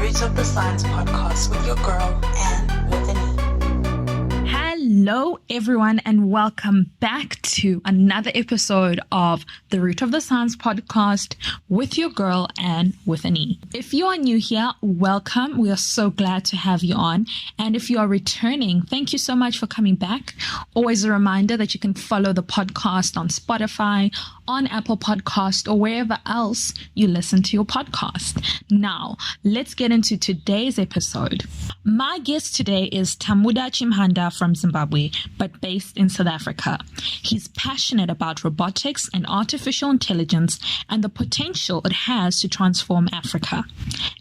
Roots of the Science podcast with your girl, Anne with an E. Hello, everyone, and welcome back to another episode of the Root of the Science podcast with your girl, Anne with an E. If you are new here, welcome. We are so glad to have you on. And if you are returning, thank you so much for coming back. Always a reminder that you can follow the podcast on Spotify, on Apple Podcast, or wherever else you listen to your podcast. Now, let's get into today's episode. My guest today is Tamuda Chimhanda from Zimbabwe, but based in South Africa. He's passionate about robotics and artificial intelligence and the potential it has to transform Africa.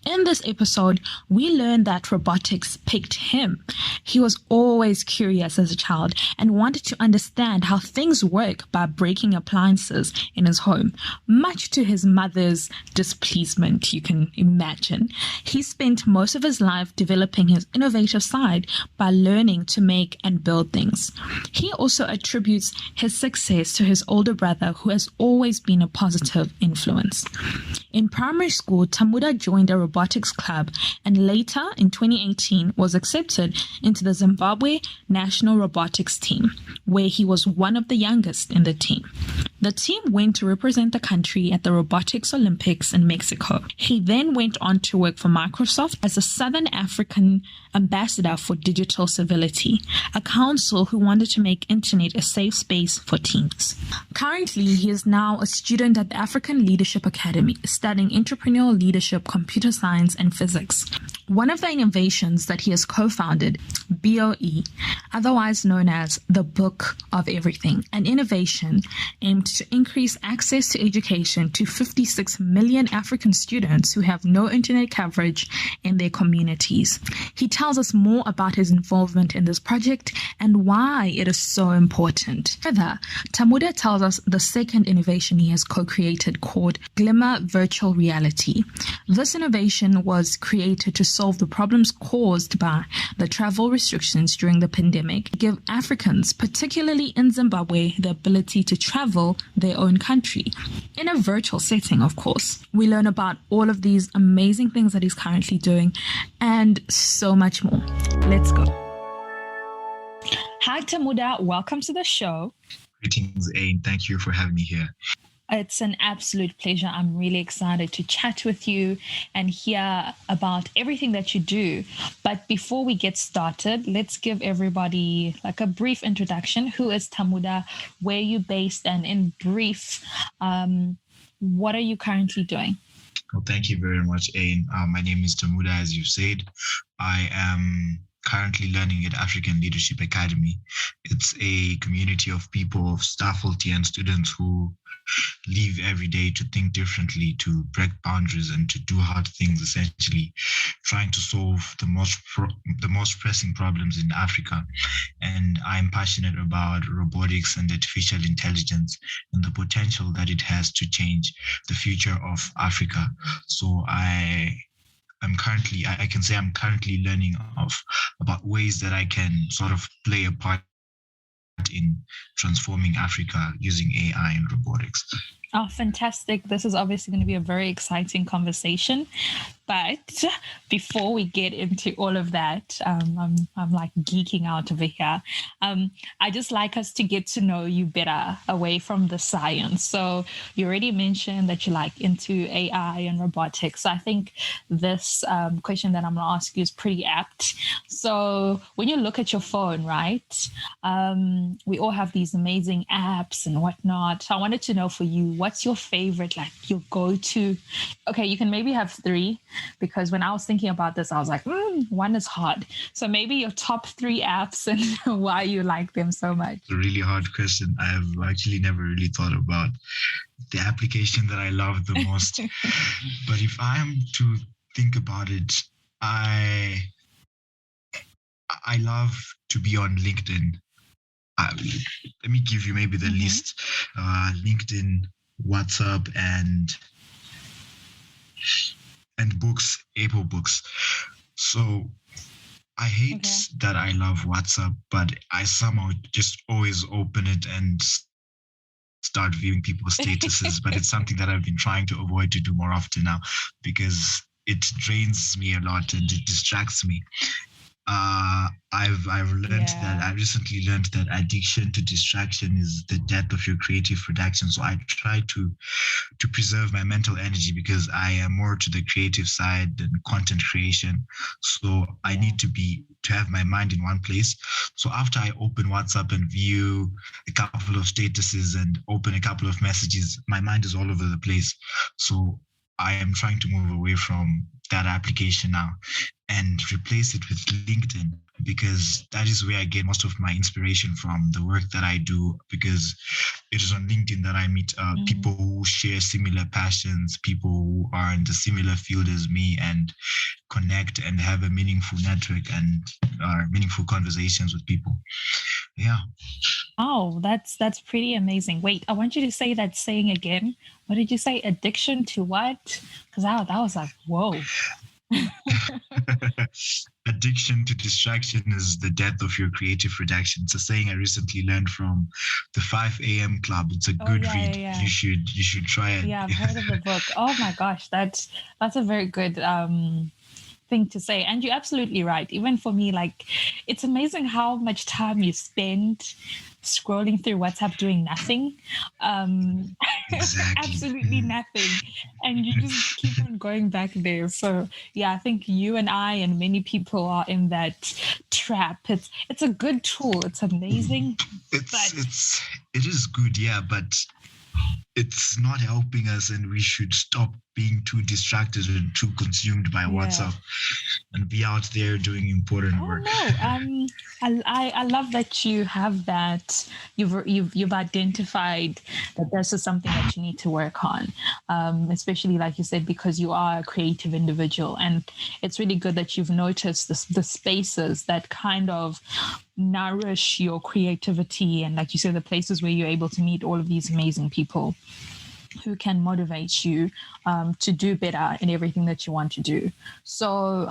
In this episode, we learned that robotics picked him. He was always curious as a child and wanted to understand how things work by breaking appliances in his home, much to his mother's displeasement, you can imagine. He spent most of his life developing his innovative side by learning to make and build things. He also attributes his success to his older brother, who has always been a positive influence. In primary school, Tamuda joined a robotics club and later, in 2018, was accepted into the Zimbabwe National Robotics Team, where he was one of the youngest in the team. The team went to represent the country at the Robotics Olympics in Mexico. He then went on to work for Microsoft as a Southern African ambassador for digital civility, a council who wanted to make internet a safe space for teens. Currently, he is now a student at the African Leadership Academy, studying entrepreneurial leadership, computer science, and physics. One of the innovations that he has co-founded, BOE, otherwise known as the Book of Everything, an innovation aimed to increase access to education to 56 million African students who have no internet coverage in their communities. He tells us more about his involvement in this project and why it is so important. Further, Tamuda tells us the second innovation he has co-created called Glimmer Virtual Reality. This innovation was created to solve the problems caused by the travel restrictions during the pandemic, give Africans, particularly in Zimbabwe, the ability to travel their own country in a virtual setting, of course. We learn about all of these amazing things that he's currently doing and so much more. Let's go. Hi, Tamuda. Welcome to the show. Greetings, Ain. Thank you for having me here. It's an absolute pleasure. I'm really excited to chat with you and hear about everything that you do. But before we get started, let's give everybody like a brief introduction. Who is Tamuda? Where are you based? And in brief, what are you currently doing? Well, thank you very much, Ain. My name is Tamuda, as you've said. I am currently learning at African Leadership Academy. It's a community of people, of staff, faculty, and students who live every day to think differently, to break boundaries, and to do hard things, essentially trying to solve the most pressing problems in Africa. And I'm passionate about robotics and artificial intelligence and the potential that it has to change the future of Africa. So I can say I'm currently learning about ways that I can sort of play a part in transforming Africa using AI and robotics. Oh, fantastic. This is obviously going to be a very exciting conversation. But before we get into all of that, I'm like geeking out over here. I just like us to get to know you better away from the science. So you already mentioned that you're like into AI and robotics. So I think this question that I'm going to ask you is pretty apt. So when you look at your phone, right, we all have these amazing apps and whatnot. So I wanted to know for you, what's your favorite, like your go-to? Okay, you can maybe have three, because when I was thinking about this, I was like, one is hard. So maybe your top 3 apps and why you like them so much. It's a really hard question. I have actually never really thought about the application that I love the most. But if I am to think about it, I love to be on LinkedIn. Let me give you maybe the list. LinkedIn, WhatsApp, and books, Apple Books. So I hate that I love WhatsApp, but I somehow just always open it and start viewing people's statuses. But it's something that I've been trying to avoid to do more often now, because it drains me a lot and it distracts me. I've learned that I recently learned that addiction to distraction is the death of your creative production. So I try to preserve my mental energy because I am more to the creative side than content creation. So I need to have my mind in one place. So after I open WhatsApp and view a couple of statuses and open a couple of messages, my mind is all over the place. So I am trying to move away from that application now and replace it with LinkedIn, because that is where I get most of my inspiration from, the work that I do, because it is on LinkedIn that I meet people who share similar passions, people who are in the similar field as me, and connect and have a meaningful network and meaningful conversations with people. Yeah. Oh, that's pretty amazing. Wait, I want you to say that saying again. What did you say? Addiction to what? Because that was like, whoa. Addiction to distraction is the death of your creative production. It's a saying I recently learned from the 5 a.m. Club. It's a good read. Yeah. You should try it. Yeah, I've heard of the book. Oh my gosh, that's a very good thing to say. And you're absolutely right. Even for me, like, it's amazing how much time you spend scrolling through WhatsApp doing nothing. Exactly. Absolutely nothing. And you just keep on going back there. So yeah, I think you and I and many people are in that trap. It's a good tool. It's amazing. It is good, yeah, but it's not helping us, and we should stop being too distracted and too consumed by WhatsApp and be out there doing important work. No, I love that you have that. You've identified that this is something that you need to work on, especially like you said, because you are a creative individual, and it's really good that you've noticed the spaces that kind of nourish your creativity, and like you said, the places where you're able to meet all of these amazing people who can motivate you to do better in everything that you want to do. So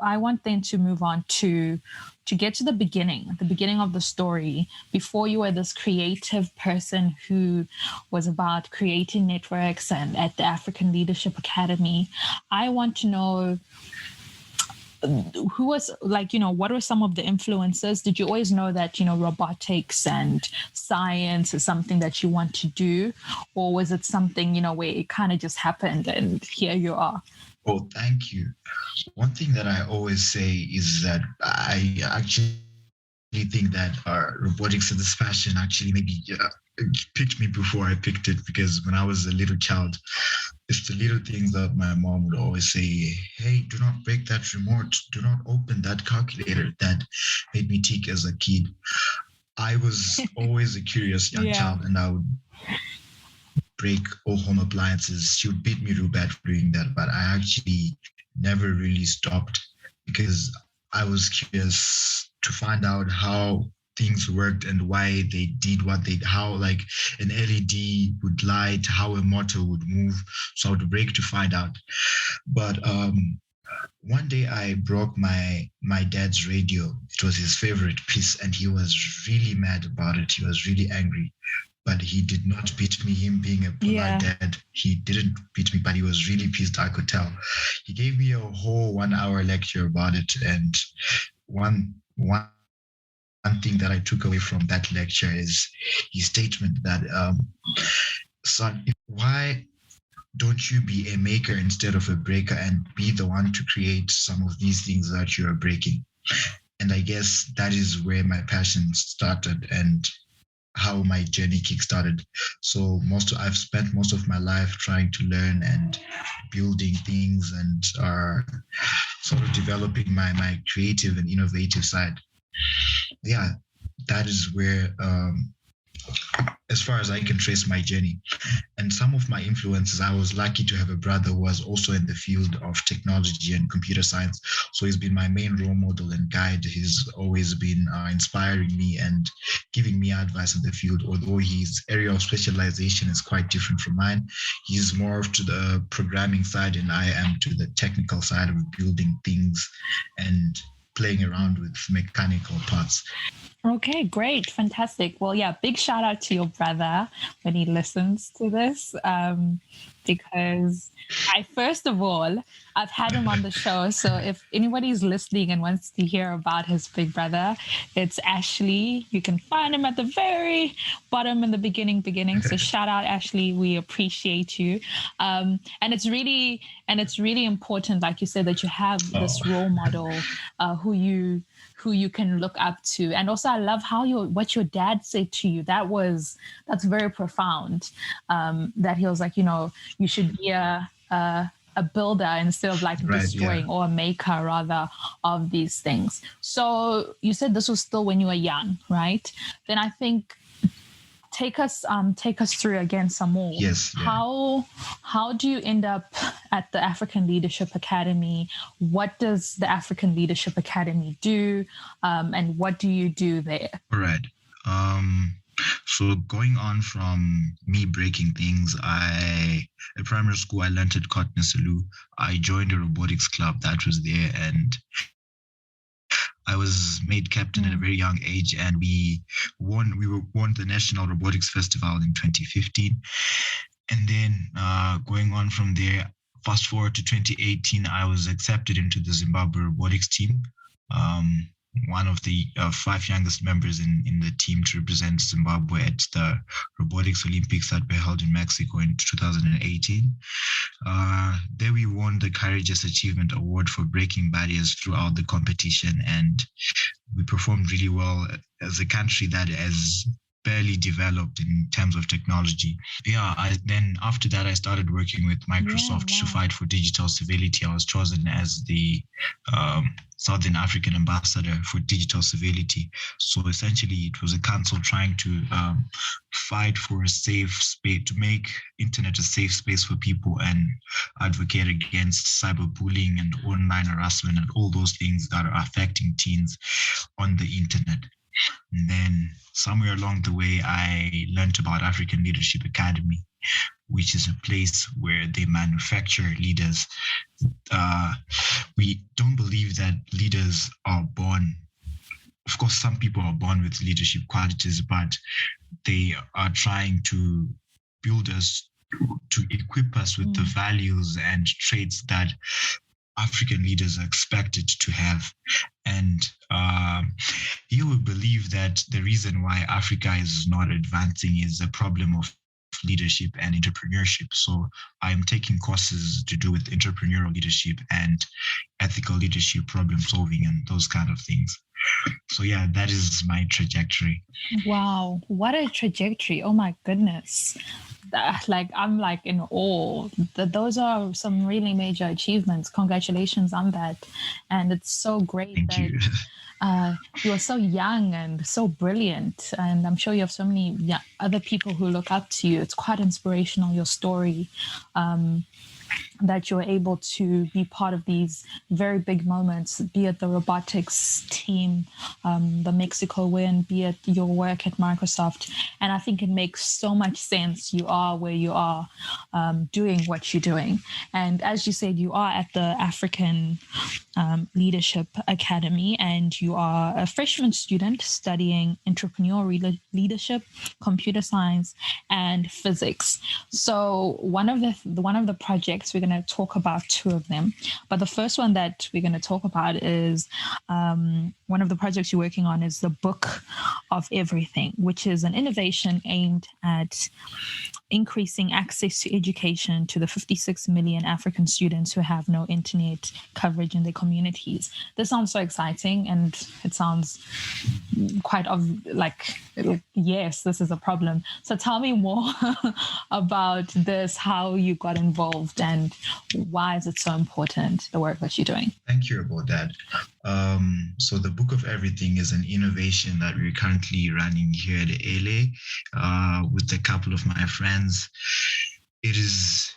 I want then to move on to get to the beginning of the story. Before you were this creative person who was about creating networks and at the African Leadership Academy, I want to know who was, like, what were some of the influences? Did you always know that, robotics and science is something that you want to do? Or was it something, where it kind of just happened and here you are? Oh, thank you. One thing that I always say is that I actually think that robotics and this passion actually maybe picked me before I picked it, because when I was a little child, it's the little things that my mom would always say, hey, do not break that remote, do not open that calculator, that made me tick as a kid. I was always a curious young child, and I would break all home appliances. She would beat me real bad for doing that, but I actually never really stopped, because I was curious to find out how things worked and why they did what they did, how like an LED would light, how a motor would move. So I would break to find out. But one day I broke my dad's radio. It was his favorite piece, and he was really mad about it. He was really angry. But he did not beat me, him being a polite dad. He didn't beat me, but he was really pissed, I could tell. He gave me a whole 1 hour lecture about it. And one thing that I took away from that lecture is his statement that, son, why don't you be a maker instead of a breaker and be the one to create some of these things that you're breaking? And I guess that is where my passion started and how my journey kickstarted. So I've spent most of my life trying to learn and building things and sort of developing my creative and innovative side. Yeah, that is where, as far as I can trace my journey. And some of my influences, I was lucky to have a brother who was also in the field of technology and computer science. So he's been my main role model and guide. He's always been inspiring me and giving me advice in the field, although his area of specialization is quite different from mine. He's more to the programming side, and I am to the technical side of building things and playing around with mechanical parts. Okay, great. Fantastic. Well, yeah, big shout out to your brother when he listens to this. because first of all, I've had him on the show. So if anybody's listening and wants to hear about his big brother, it's Ashley. You can find him at the very bottom in the beginning. So shout out, Ashley. We appreciate you. And it's really important, like you said, that you have this role model who you can look up to. And also I love what your dad said to you. That's very profound. That he was like, you should be a builder instead of like destroying, or a maker rather, of these things. So you said this was still when you were young, right? Then I think take us through again some more. Yes. Yeah. How do you end up at the African Leadership Academy? What does the African Leadership Academy do? And what do you do there? All right. So going on from me breaking things, at primary school, I learned at Kotneselu. I joined a robotics club that was there, and I was made captain at a very young age, and we won the National Robotics Festival in 2015. And then going on from there, fast forward to 2018, I was accepted into the Zimbabwe Robotics Team. One of the 5 youngest members in the team to represent Zimbabwe at the Robotics Olympics that were held in Mexico in 2018. There we won the Courageous Achievement Award for breaking barriers throughout the competition, and we performed really well as a country that has barely developed in terms of technology. Then after that, I started working with Microsoft to fight for digital civility. I was chosen as the Southern African ambassador for digital civility. So essentially, it was a council trying to fight for a safe space, to make internet a safe space for people and advocate against cyberbullying and online harassment and all those things that are affecting teens on the internet. And then somewhere along the way, I learned about African Leadership Academy, which is a place where they manufacture leaders. We don't believe that leaders are born. Of course, some people are born with leadership qualities, but they are trying to build us, to equip us with the values and traits that African leaders are expected to have. And you will believe that the reason why Africa is not advancing is a problem of leadership and entrepreneurship. So I'm taking courses to do with entrepreneurial leadership and ethical leadership, problem solving, and those kind of things. So yeah, that is my trajectory. Wow, what a trajectory. Oh my goodness. I'm in awe. Those are some really major achievements. Congratulations on that. And it's so great. Thank you. You are so young and so brilliant. And I'm sure you have so many other people who look up to you. It's quite inspirational, your story. That you're able to be part of these very big moments, be it the robotics team, the Mexico win, be it your work at Microsoft. And I think it makes so much sense. You are where you are, doing what you're doing. And as you said, you are at the African Leadership Academy, and you are a freshman student studying entrepreneurial leadership, computer science, and physics. So one of the projects, we're going to talk about 2 of them, but the first one that we're going to talk about is one of the projects you're working on is the Book of Everything, which is an innovation aimed at increasing access to education to the 56 million African students who have no internet coverage in their communities. This sounds so exciting, and it sounds quite yes, this is a problem. So tell me more about this, how you got involved, and why is it so important, the work that you're doing? Thank you about that. So the Book of Everything is an innovation that we're currently running here at LA with a couple of my friends. It is,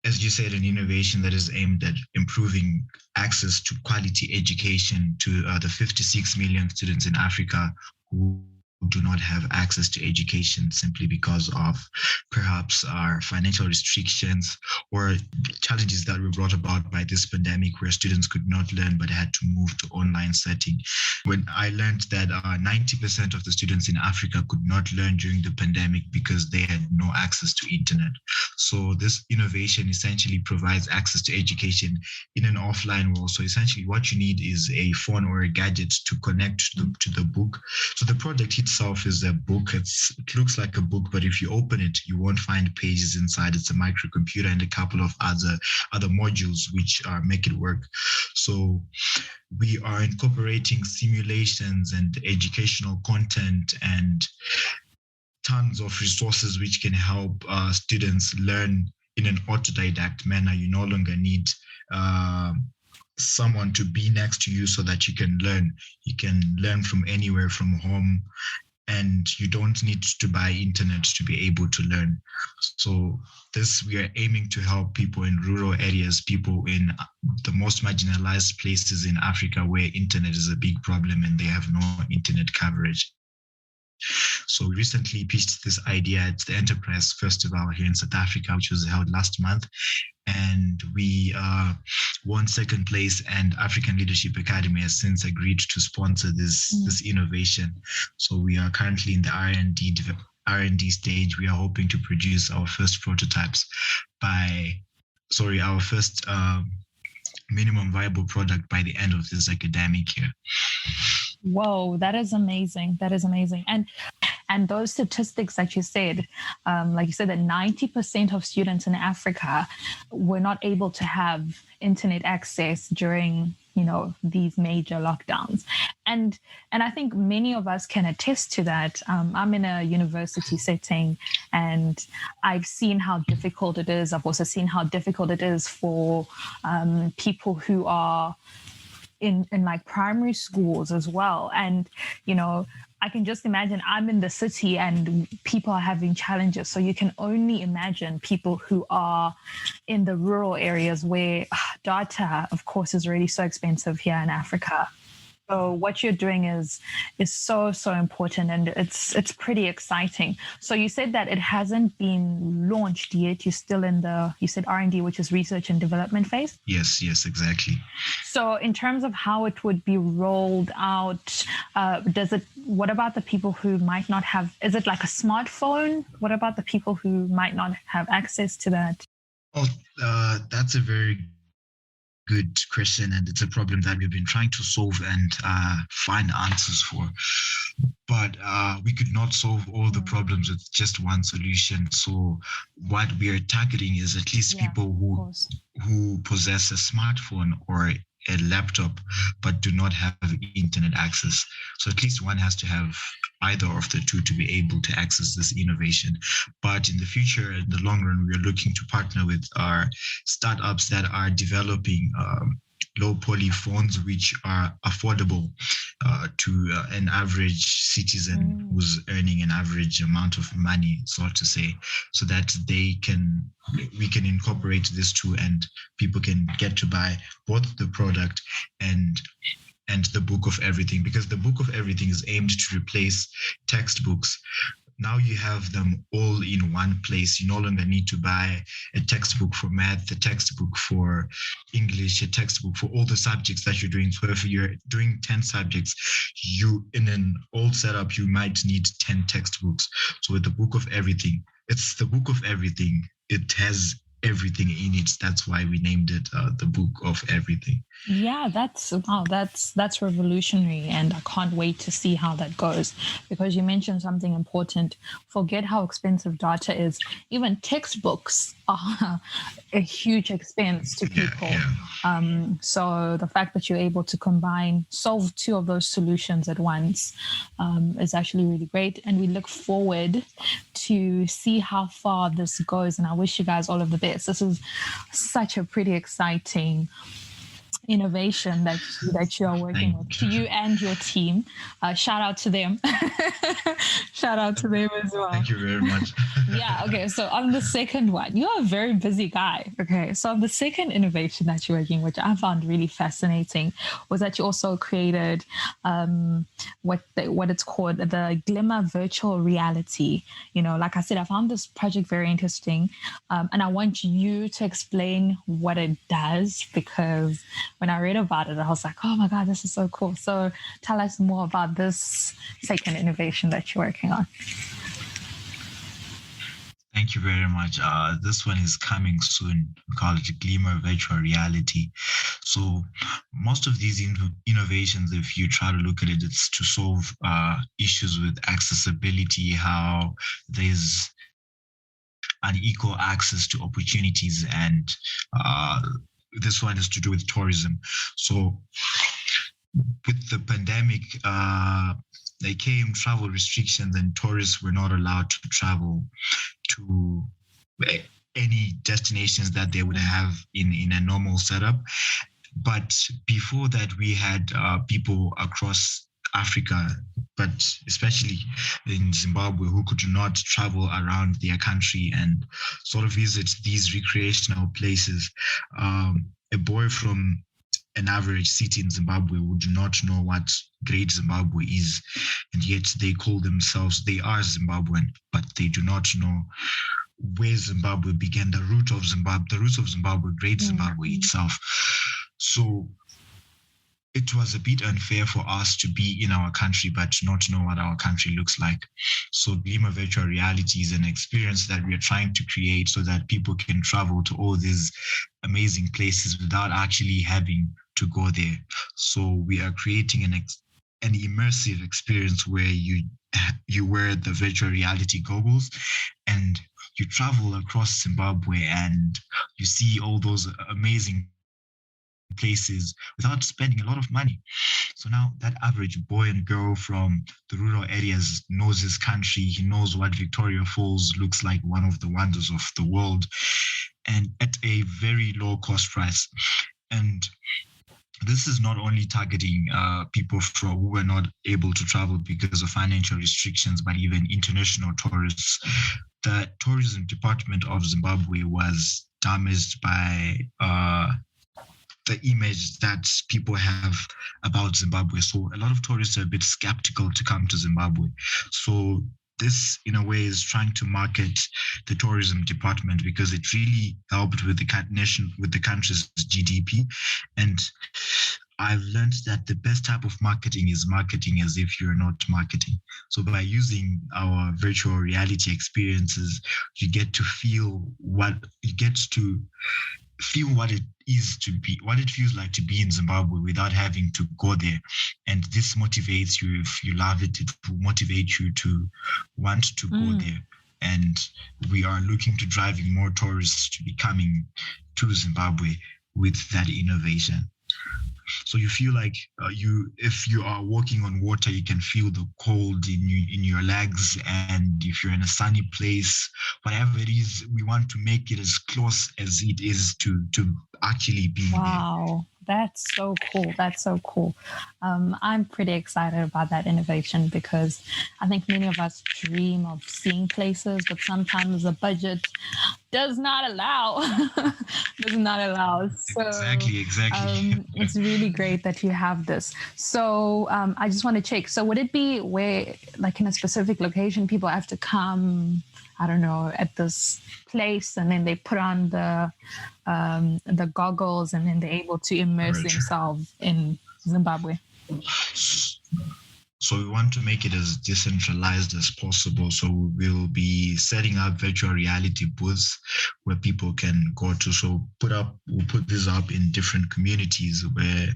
as you said, an innovation that is aimed at improving access to quality education to the 56 million students in Africa who do not have access to education simply because of perhaps our financial restrictions or challenges that were brought about by this pandemic, where students could not learn but had to move to online setting. When I learned that 90% of the students in Africa could not learn during the pandemic because they had no access to internet. So this innovation essentially provides access to education in an offline world. So essentially what you need is a phone or a gadget to connect to the book. So the product itself is a book. It looks like a book, but if you open it, you won't find pages inside. It's a microcomputer and a couple of other modules which make it work. So we are incorporating simulations and educational content and tons of resources which can help students learn in an autodidact manner. You no longer need someone to be next to you so that you can learn. You can learn from anywhere, from home, and you don't need to buy internet to be able to learn. So we are aiming to help people in rural areas, people in the most marginalized places in Africa where internet is a big problem and they have no internet coverage. So we recently pitched this idea at the Enterprise Festival here in South Africa, which was held last month. And we won second place, and African Leadership Academy has since agreed to sponsor this innovation. So we are currently in the R&D stage. We are hoping to produce our first prototypes our first minimum viable product by the end of this academic year. Whoa, that is amazing. That is amazing. And those statistics that you said, like you said, that 90% of students in Africa were not able to have internet access during, these major lockdowns. And I think many of us can attest to that. I'm in a university setting and I've seen how difficult it is. I've also seen how difficult it is for people who are in like primary schools as well. And, I can just imagine I'm in the city and people are having challenges. So you can only imagine people who are in the rural areas where data, of course, is really so expensive here in Africa. So what you're doing is so, so important, and it's pretty exciting. So you said that it hasn't been launched yet. You're still in you said R&D, which is research and development phase? Yes, exactly. So in terms of how it would be rolled out, what about the people who might not have, is it like a smartphone? What about the people who might not have access to that? Oh, that's a very good question, and it's a problem that we've been trying to solve and find answers for. But we could not solve all the problems with just one solution. So what we are targeting is at least people who possess a smartphone or a laptop but do not have internet access. So at least one has to have either of the two to be able to access this innovation. But in the future, in the long run, we are looking to partner with our startups that are developing low poly phones which are affordable to an average citizen who's earning an average amount of money, so to say, so that we can incorporate this too, and people can get to buy both the product and the book of everything, because the book of everything is aimed to replace textbooks. Now you have them all in one place. You no longer need to buy a textbook for math, a textbook for English, a textbook for all the subjects that you're doing. So if you're doing 10 subjects, in an old setup, you might need 10 textbooks. So with the book of everything, it's the book of everything. It has everything in it. That's why we named it the book of everything. Yeah, that's revolutionary, and I can't wait to see how that goes, because you mentioned something important. Forget how expensive data is. Even textbooks are a huge expense to people. So the fact that you're able to solve two of those solutions at once is actually really great, and we look forward to see how far this goes, and I wish you guys all of the best. This is such a pretty exciting innovation that you are working with. To you and your team, shout out to them. Shout out to them as well. Thank you very much. Yeah, okay. So on the second one, you're a very busy guy. Okay. So on the second innovation that you're working, which I found really fascinating, was that you also created what it's called the Glimmer virtual reality. You know, like I said, I found this project very interesting. And I want you to explain what it does, because when I read about it, I was like, oh my God, this is so cool. So tell us more about this second innovation that you're working on. Thank you very much. This one is coming soon. We call it Glimmer Virtual Reality. So most of these innovations, if you try to look at it, it's to solve issues with accessibility, how there's unequal access to opportunities, and this one is to do with tourism. So with the pandemic, there came travel restrictions, and tourists were not allowed to travel to any destinations that they would have in a normal setup. But before that, we had people across Africa, but especially in Zimbabwe, who could not travel around their country and sort of visit these recreational places. A boy from an average city in Zimbabwe would not know what Great Zimbabwe is, and yet they call themselves, they are Zimbabwean, but they do not know where Zimbabwe began, the roots of Zimbabwe, Great Zimbabwe itself. So it was a bit unfair for us to be in our country but not know what our country looks like. So Glimmer Virtual Reality is an experience that we are trying to create so that people can travel to all these amazing places without actually having to go there. So we are creating an immersive experience where you wear the virtual reality goggles and you travel across Zimbabwe and you see all those amazing places without spending a lot of money. So now that average boy and girl from the rural areas knows his country. He knows what Victoria Falls looks like, one of the wonders of the world, and at a very low cost price. And this is not only targeting people who were not able to travel because of financial restrictions, but even international tourists. The tourism department of Zimbabwe was damaged by the image that people have about Zimbabwe. So a lot of tourists are a bit skeptical to come to Zimbabwe. So this, in a way, is trying to market the tourism department because it really helped with the country's GDP. And I've learned that the best type of marketing is marketing as if you're not marketing. So by using our virtual reality experiences, you get to feel what it is to be, what it feels like to be in Zimbabwe without having to go there. And this motivates you. If you love it, it will motivate you to want to go there. And we are looking to driving more tourists to be coming to Zimbabwe with that innovation. So you feel like if you are walking on water, you can feel the cold in your legs. And if you're in a sunny place, whatever it is, we want to make it as close as it is to actually being there. Wow. That's so cool. That's so cool. I'm pretty excited about that innovation because I think many of us dream of seeing places, but sometimes the budget does not allow. So, Exactly. It's really great that you have this. So I just want to check. So would it be where, like in a specific location, people have to come, I don't know, at this place, and then they put on the goggles, and then they're able to immerse themselves in Zimbabwe? So we want to make it as decentralized as possible. So we'll be setting up virtual reality booths where people can go to. So we'll put this up in different communities where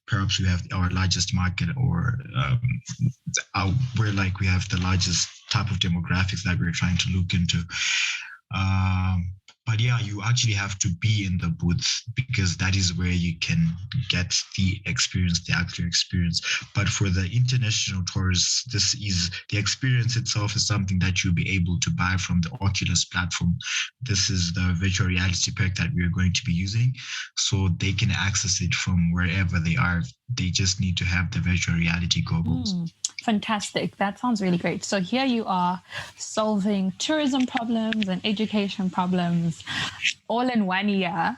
perhaps we have our largest market, or where like we have the largest type of demographics that we're trying to look into. But yeah, you actually have to be in the booth because that is where you can get the actual experience. But for the international tourists, the experience itself is something that you'll be able to buy from the Oculus platform. This is the virtual reality pack that we're going to be using. So they can access it from wherever they are. they just need to have the virtual reality goggles. Fantastic. That sounds really great. So here you are solving tourism problems and education problems all in 1 year.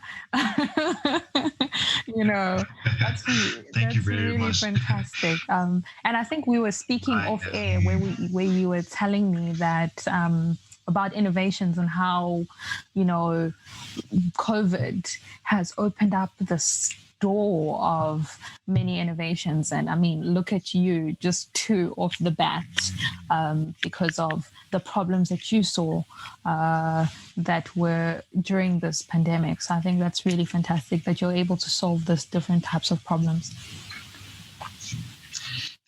That's Thank you very really much. fantastic. And I think we were speaking off air where you were telling me that about innovations and how, COVID has opened up this door of many innovations. And I mean, look at you, just two off the bat, because of the problems that you saw that were during this pandemic. So I think that's really fantastic that you're able to solve these different types of problems.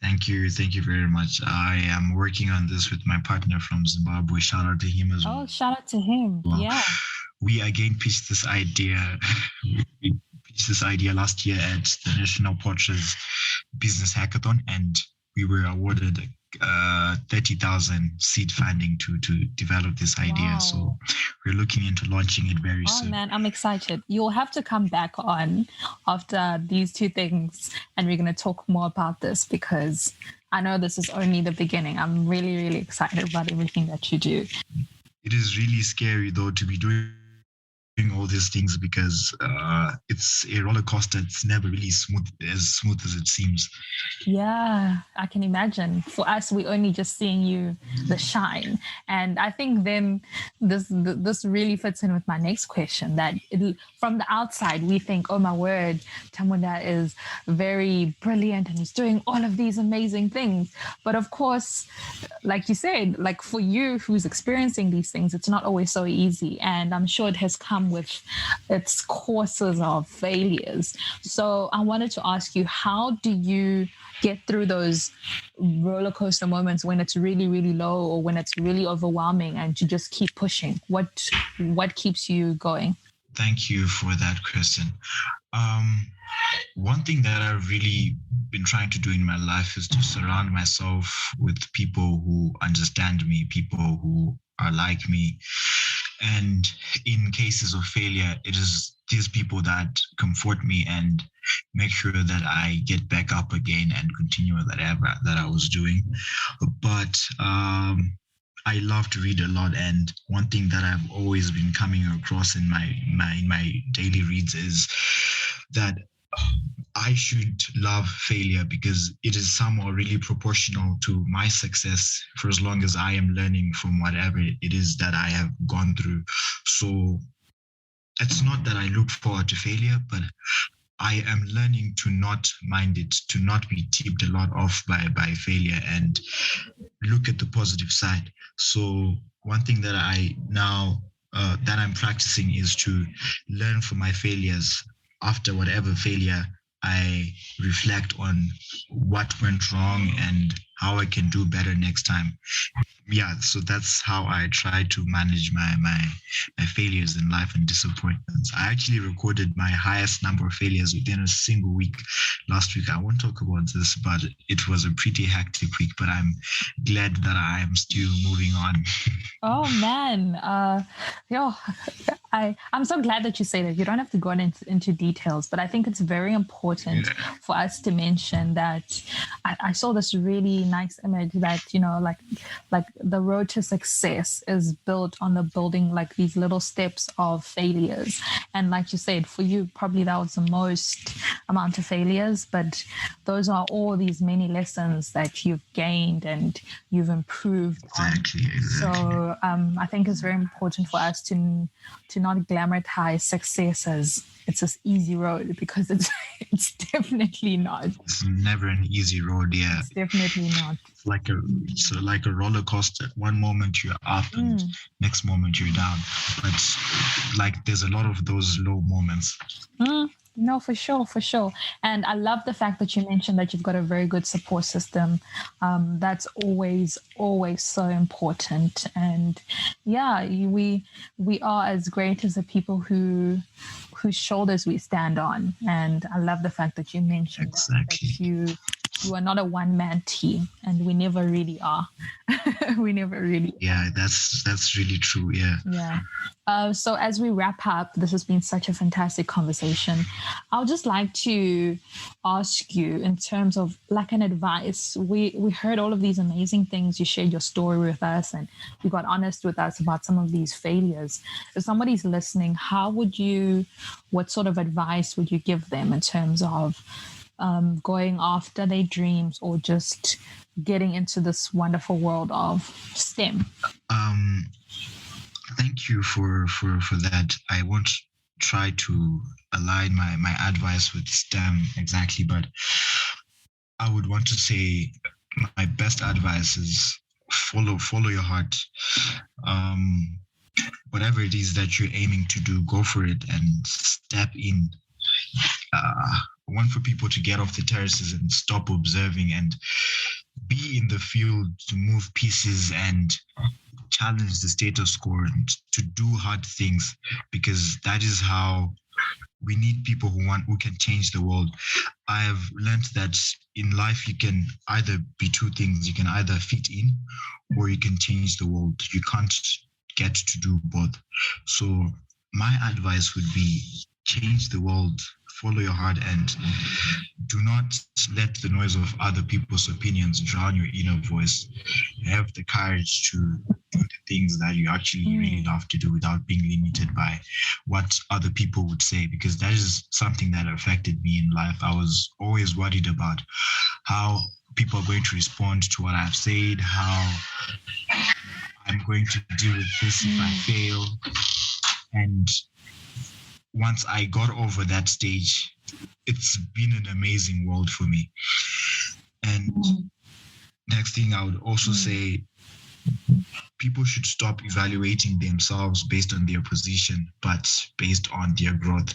Thank you very much. I am working on this with my partner from Zimbabwe. Shout out to him as well. Oh, shout out to him. Well, yeah. We again pitched this idea. We pitched this idea last year at the National Portraits Business Hackathon, and we were awarded 30,000 seed funding to develop this idea. Wow. So we're looking into launching it very soon. Oh man, I'm excited. You'll have to come back on after these two things, and we're going to talk more about this, because I know this is only the beginning. I'm really, really excited about everything that you do. It is really scary though to be doing all these things, because it's a roller coaster. It's never really smooth as it seems. Yeah, I can imagine. For us, we're only just seeing you the shine, and I think then this really fits in with my next question. That from the outside, we think, oh my word, Tamuda is very brilliant and he's doing all of these amazing things. But of course, like you said, like for you who's experiencing these things, it's not always so easy, and I'm sure it has come with its courses of failures. So I wanted to ask you, how do you get through those roller coaster moments when it's really, really low or when it's really overwhelming, and you just keep pushing? What keeps you going? Thank you for that question. One thing that I've really been trying to do in my life is to surround myself with people who understand me, people who are like me. And in cases of failure, it is these people that comfort me and make sure that I get back up again and continue whatever that I was doing. But I love to read a lot, and one thing that I've always been coming across in my daily reads is that I should love failure, because it is somehow really proportional to my success for as long as I am learning from whatever it is that I have gone through. So it's not that I look forward to failure, but I am learning to not mind it, to not be tipped a lot off by failure, and look at the positive side. So one thing that I now that I'm practicing is to learn from my failures. After whatever failure, I reflect on what went wrong and how I can do better next time. Yeah, so that's how I try to manage my failures in life and disappointments. I actually recorded my highest number of failures within a single week last week. I won't talk about this, but it was a pretty hectic week, but I'm glad that I am still moving on. Oh man, I'm so glad that you say that. You don't have to go into details, but I think it's very important for us to mention that I saw this really nice image that, like the road to success is built on the building like these little steps of failures. And like you said, for you, probably that was the most amount of failures, but those are all these many lessons that you've gained and you've improved. Exactly. So I think it's very important for us to not glamorize success as it's this easy road, because it's definitely not. It's never an easy road. Yeah, it's definitely not. It's like a roller coaster. One moment you're up and next moment you're down. But like there's a lot of those low moments. No, for sure. And I love the fact that you mentioned that you've got a very good support system. That's always so important. And yeah, we are as great as the people whose shoulders we stand on. And I love the fact that you mentioned that you You are not a one-man team, and we never really are. We never really. Yeah, that's really true. Yeah. Yeah. So as we wrap up, this has been such a fantastic conversation. I'll just like to ask you in terms of like an advice. We heard all of these amazing things. You shared your story with us and you got honest with us about some of these failures. If somebody's listening, what sort of advice would you give them in terms of going after their dreams or just getting into this wonderful world of STEM? Thank you for that. I won't try to align my advice with STEM exactly, but I would want to say my best advice is follow your heart. Whatever it is that you're aiming to do, go for it and step in. I want for people to get off the terraces and stop observing and be in the field to move pieces and challenge the status quo and to do hard things, because that is how we need people who can change the world. I have learned that in life you can either be two things. You can either fit in or you can change the world. You can't get to do both. So my advice would be change the world, follow your heart, and do not let the noise of other people's opinions drown your inner voice. Have the courage to do the things that you actually really love to do without being limited by what other people would say, because that is something that affected me in life. I was always worried about how people are going to respond to what I've said, how I'm going to deal with this if I fail. And once I got over that stage, it's been an amazing world for me. And next thing I would also say, people should stop evaluating themselves based on their position, but based on their growth.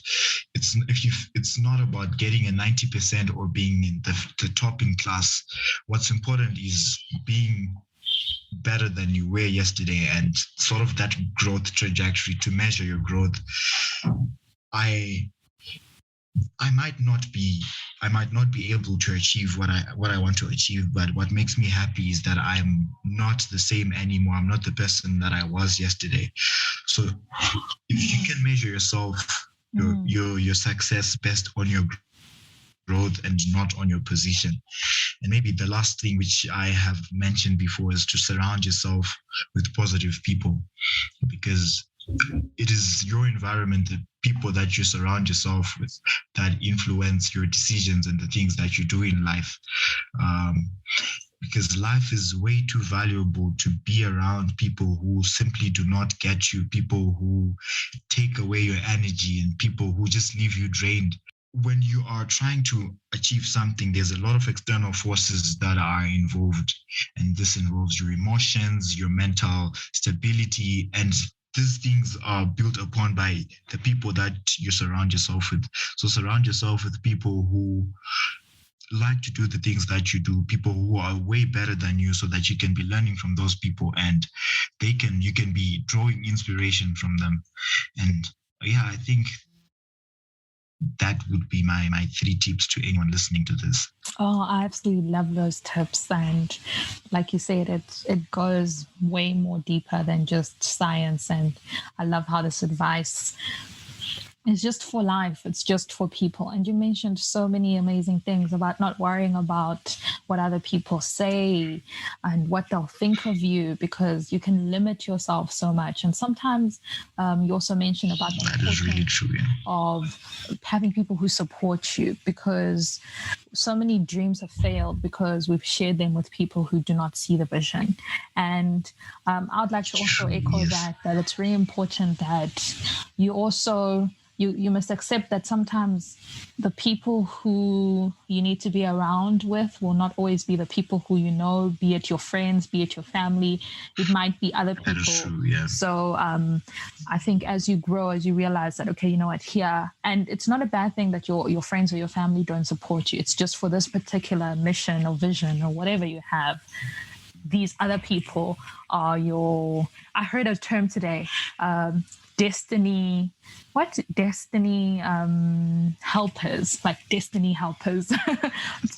It's not about getting a 90% or being in the top in class. What's important is being better than you were yesterday, and sort of that growth trajectory to measure your growth. I might not be able to achieve what I want to achieve, but what makes me happy is that I'm not the same anymore. I'm not the person that I was yesterday. So if you can measure yourself, your success best on your growth and not on your position. And maybe the last thing, which I have mentioned before, is to surround yourself with positive people, because it is your environment, the people that you surround yourself with, that influence your decisions and the things that you do in life. Because life is way too valuable to be around people who simply do not get you, people who take away your energy, and people who just leave you drained. When you are trying to achieve something, there's a lot of external forces that are involved, and this involves your emotions, your mental stability, and these things are built upon by the people that you surround yourself with. So surround yourself with people who like to do the things that you do, people who are way better than you, so that you can be learning from those people, and you can be drawing inspiration from them. And yeah, I think that would be my 3 tips to anyone listening to this. Oh, I absolutely love those tips. And like you said, it goes way more deeper than just science. And I love how this advice is just for life. It's just for people. And you mentioned so many amazing things about not worrying about what other people say and what they'll think of you, because you can limit yourself so much. And sometimes you also mentioned about the that is really true, yeah, of having people who support you, because so many dreams have failed because we've shared them with people who do not see the vision. And I'd like to also echo that it's very important that you also you must accept that sometimes the people who you need to be around with will not always be the people who you know, be it your friends, be it your family. It might be other people. That is true, yeah. So I think as you grow, as you realize that, okay, you know what, here, and it's not a bad thing that your friends or your family don't support you. It's just for this particular mission or vision or whatever you have. These other people are I heard a term today, destiny destiny helpers, like destiny helpers.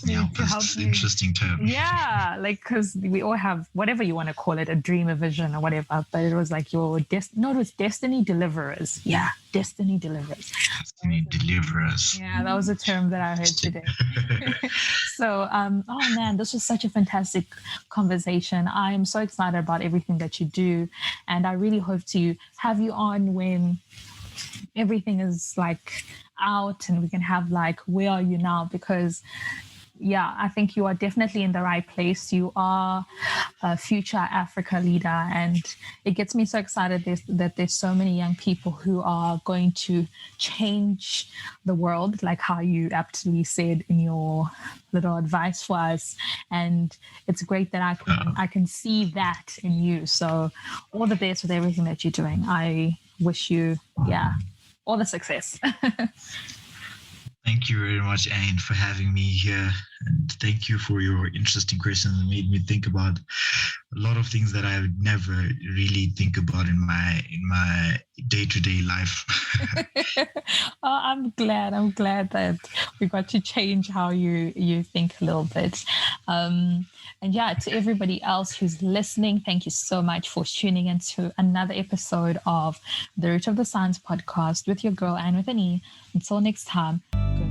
Yeah, to help that's an you. interesting term. Yeah, like because we all have whatever you want to call it, a dream, a vision, or whatever. But it was like your it was destiny deliverers. Yeah, destiny deliverers. Destiny deliverers. Yeah, that was a term that I heard today. So, oh man, this was such a fantastic conversation. I am so excited about everything that you do, and I really hope to have you on when everything is like out and we can have like, where are you now? Because yeah, I think you are definitely in the right place. You are a future Africa leader, and it gets me so excited that there's so many young people who are going to change the world, like how you aptly said in your little advice for us. And it's great that I can see that in you. So all the best with everything that you're doing. I wish you, all the success. Thank you very much, Ayn, for having me here. And thank you for your interesting questions. It made me think about a lot of things that I would never really think about in my day-to-day life. Oh, I'm glad that we got to change how you think a little bit. And yeah, to everybody else who's listening, thank you so much for tuning into another episode of the Root of the Science podcast with your girl, Anne with an E. Until next time, good